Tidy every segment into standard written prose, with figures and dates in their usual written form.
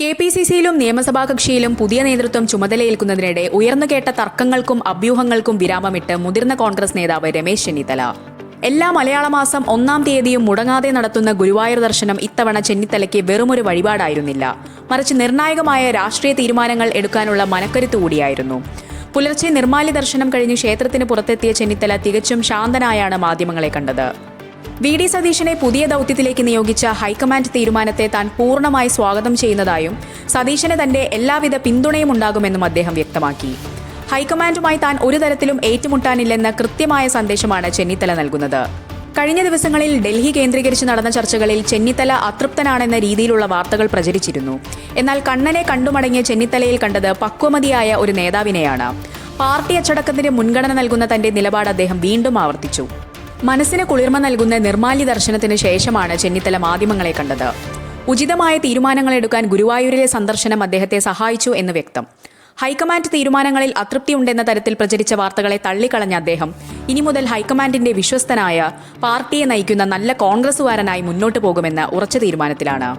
കെപിസിസിയിലും നിയമസഭാ കക്ഷിയിലും പുതിയ നേതൃത്വം ചുമതലയേൽക്കുന്നതിനിടെ ഉയർന്നുകേട്ട തർക്കങ്ങൾക്കും അഭ്യൂഹങ്ങൾക്കും വിരാമമിട്ട് മുതിർന്ന കോൺഗ്രസ് നേതാവ് രമേശ് ചെന്നിത്തല. എല്ലാ മലയാള മാസം 1-ാം തീയതിയും മുടങ്ങാതെ നടത്തുന്ന ഗുരുവായൂർ ദർശനം ഇത്തവണ ചെന്നിത്തലയ്ക്ക് വെറുമൊരു വഴിപാടായിരുന്നില്ല, മറിച്ച് നിർണായകമായ രാഷ്ട്രീയ തീരുമാനങ്ങൾ എടുക്കാനുള്ള മനക്കരുത്ത് കൂടിയായിരുന്നു. പുലർച്ചെ നിർമ്മാല്യ ദർശനം കഴിഞ്ഞ് ക്ഷേത്രത്തിന് പുറത്തെത്തിയ ചെന്നിത്തല തികച്ചും ശാന്തനായാണ് മാധ്യമങ്ങളെ കണ്ടത്. വി ഡി സതീശനെ പുതിയ ദൌത്യത്തിലേക്ക് നിയോഗിച്ച ഹൈക്കമാൻഡ് തീരുമാനത്തെ താൻ പൂർണ്ണമായി സ്വാഗതം ചെയ്യുന്നതായും സതീശന് തന്റെ എല്ലാവിധ പിന്തുണയും ഉണ്ടാകുമെന്നും അദ്ദേഹം വ്യക്തമാക്കി. ഹൈക്കമാൻഡുമായി താൻ ഒരു തരത്തിലും ഏറ്റുമുട്ടാനില്ലെന്ന കൃത്യമായ സന്ദേശമാണ് ചെന്നിത്തല നൽകുന്നത്. കഴിഞ്ഞ ദിവസങ്ങളിൽ ഡൽഹി കേന്ദ്രീകരിച്ച് നടന്ന ചർച്ചകളിൽ ചെന്നിത്തല അതൃപ്തനാണെന്ന രീതിയിലുള്ള വാർത്തകൾ പ്രചരിച്ചിരുന്നു. എന്നാൽ കണ്ണനെ കണ്ടുമടങ്ങിയ ചെന്നിത്തലയിൽ കണ്ടത് പക്വമതിയായ ഒരു നേതാവിനെയാണ്. പാർട്ടി അച്ചടക്കത്തിന് മുൻഗണന നൽകുന്ന തന്റെ നിലപാട് അദ്ദേഹം വീണ്ടും ആവർത്തിച്ചു. മനസ്സിന് കുളിർമ നൽകുന്ന നിർമ്മാല്യ ദർശനത്തിന് ശേഷമാണ് ചെന്നിത്തല മാധ്യമങ്ങളെ കണ്ടത്. ഉചിതമായ തീരുമാനങ്ങൾ എടുക്കാൻ ഗുരുവായൂരിലെ സന്ദർശനം അദ്ദേഹത്തെ സഹായിച്ചു എന്ന് വ്യക്തം. ഹൈക്കമാൻഡ് തീരുമാനങ്ങളിൽ അതൃപ്തിയുണ്ടെന്ന തരത്തിൽ പ്രചരിച്ച വാർത്തകളെ തള്ളിക്കളഞ്ഞ അദ്ദേഹം ഇനി മുതൽ ഹൈക്കമാൻഡിന്റെ വിശ്വസ്തനായ, പാർട്ടിയെ നയിക്കുന്ന നല്ല കോൺഗ്രസുകാരനായി മുന്നോട്ടു പോകുമെന്ന് ഉറച്ച തീരുമാനത്തിലാണ്.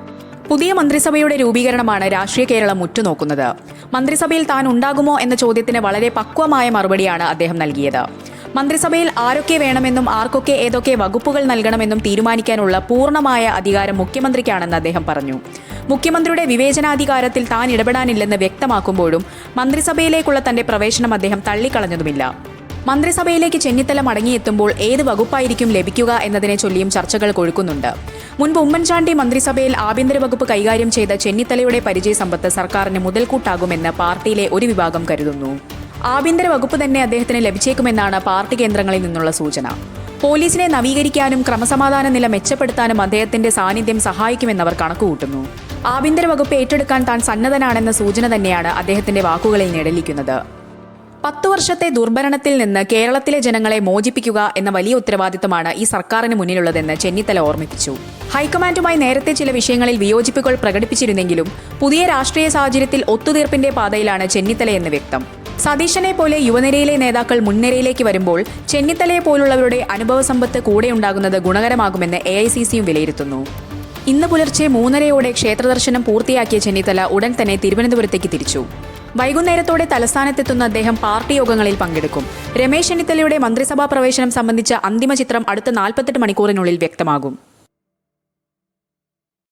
പുതിയ മന്ത്രിസഭയുടെ രൂപീകരണമാണ് രാഷ്ട്രീയ കേരളം ഉറ്റുനോക്കുന്നത്. മന്ത്രിസഭയിൽ താൻ ഉണ്ടാകുമോ എന്ന ചോദ്യത്തിന് വളരെ പക്വമായ മറുപടിയാണ് അദ്ദേഹം നൽകിയത്. മന്ത്രിസഭയിൽ ആരൊക്കെ വേണമെന്നും ആർക്കൊക്കെ ഏതൊക്കെ വകുപ്പുകൾ നൽകണമെന്നും തീരുമാനിക്കാനുള്ള പൂർണ്ണമായ അധികാരം മുഖ്യമന്ത്രിക്കാണെന്ന് അദ്ദേഹം പറഞ്ഞു. മുഖ്യമന്ത്രിയുടെ വിവേചനാധികാരത്തിൽ താൻ ഇടപെടാനില്ലെന്ന് വ്യക്തമാക്കുമ്പോഴും മന്ത്രിസഭയിലേക്കുള്ള തന്റെ പ്രവേശനം അദ്ദേഹം തള്ളിക്കളഞ്ഞതുമില്ല. മന്ത്രിസഭയിലേക്ക് ചെന്നിത്തല മടങ്ങിയെത്തുമ്പോൾ ഏത് വകുപ്പായിരിക്കും ലഭിക്കുക എന്നതിനെ ചൊല്ലിയും ചർച്ചകൾ കൊഴുക്കുന്നുണ്ട്. മുൻപ് ഉമ്മൻചാണ്ടി മന്ത്രിസഭയിൽ ആഭ്യന്തര വകുപ്പ് കൈകാര്യം ചെയ്ത ചെന്നിത്തലയുടെ പരിചയസമ്പത്ത് സർക്കാരിന് മുതൽക്കൂട്ടാകുമെന്ന് പാർട്ടിയിലെ ഒരു വിഭാഗം കരുതുന്നു. ആഭ്യന്തര വകുപ്പ് തന്നെ അദ്ദേഹത്തിന് ലഭിച്ചേക്കുമെന്നാണ് പാർട്ടി കേന്ദ്രങ്ങളിൽ നിന്നുള്ള സൂചന. പോലീസിനെ നവീകരിക്കാനും ക്രമസമാധാന നില മെച്ചപ്പെടുത്താനും അദ്ദേഹത്തിന്റെ സാന്നിധ്യം സഹായിക്കുമെന്നവർ കണക്കുകൂട്ടുന്നു. ആഭ്യന്തര വകുപ്പ് ഏറ്റെടുക്കാൻ താൻ സന്നദ്ധനാണെന്ന സൂചന തന്നെയാണ് അദ്ദേഹത്തിന്റെ വാക്കുകളിൽ നിഴലിക്കുന്നത്. 10 വർഷത്തെ ദുർഭരണത്തിൽ നിന്ന് കേരളത്തിലെ ജനങ്ങളെ മോചിപ്പിക്കുക എന്ന വലിയ ഉത്തരവാദിത്തമാണ് ഈ സർക്കാരിന് മുന്നിലുള്ളതെന്ന് ചെന്നിത്തല ഓർമ്മിപ്പിച്ചു. ഹൈക്കമാൻഡുമായി നേരത്തെ ചില വിഷയങ്ങളിൽ വിയോജിപ്പുകൾ പ്രകടിപ്പിച്ചിരുന്നെങ്കിലും പുതിയ രാഷ്ട്രീയ സാഹചര്യത്തിൽ ഒത്തുതീർപ്പിന്റെ പാതയിലാണ് ചെന്നിത്തലയെന്ന് വ്യക്തം. സതീശനെ പോലെ യുവനിരയിലെ നേതാക്കൾ മുൻനിരയിലേക്ക് വരുമ്പോൾ ചെന്നിത്തലയെ പോലുള്ളവരുടെ അനുഭവസമ്പത്ത് കൂടെയുണ്ടാകുന്നത് ഗുണകരമാകുമെന്ന് AICCയും വിലയിരുത്തുന്നു. ഇന്ന് പുലർച്ചെ 3:30 ക്ഷേത്രദർശനം പൂർത്തിയാക്കിയ ചെന്നിത്തല ഉടൻ തന്നെ തിരുവനന്തപുരത്തേക്ക് തിരിച്ചു. വൈകുന്നേരത്തോടെ തലസ്ഥാനത്തെത്തുന്ന അദ്ദേഹം പാർട്ടി യോഗങ്ങളിൽ പങ്കെടുക്കും. രമേശ് ചെന്നിത്തലയുടെ മന്ത്രിസഭാ പ്രവേശനം സംബന്ധിച്ച അന്തിമ ചിത്രം അടുത്ത 48 മണിക്കൂറിനുള്ളിൽ വ്യക്തമാകും.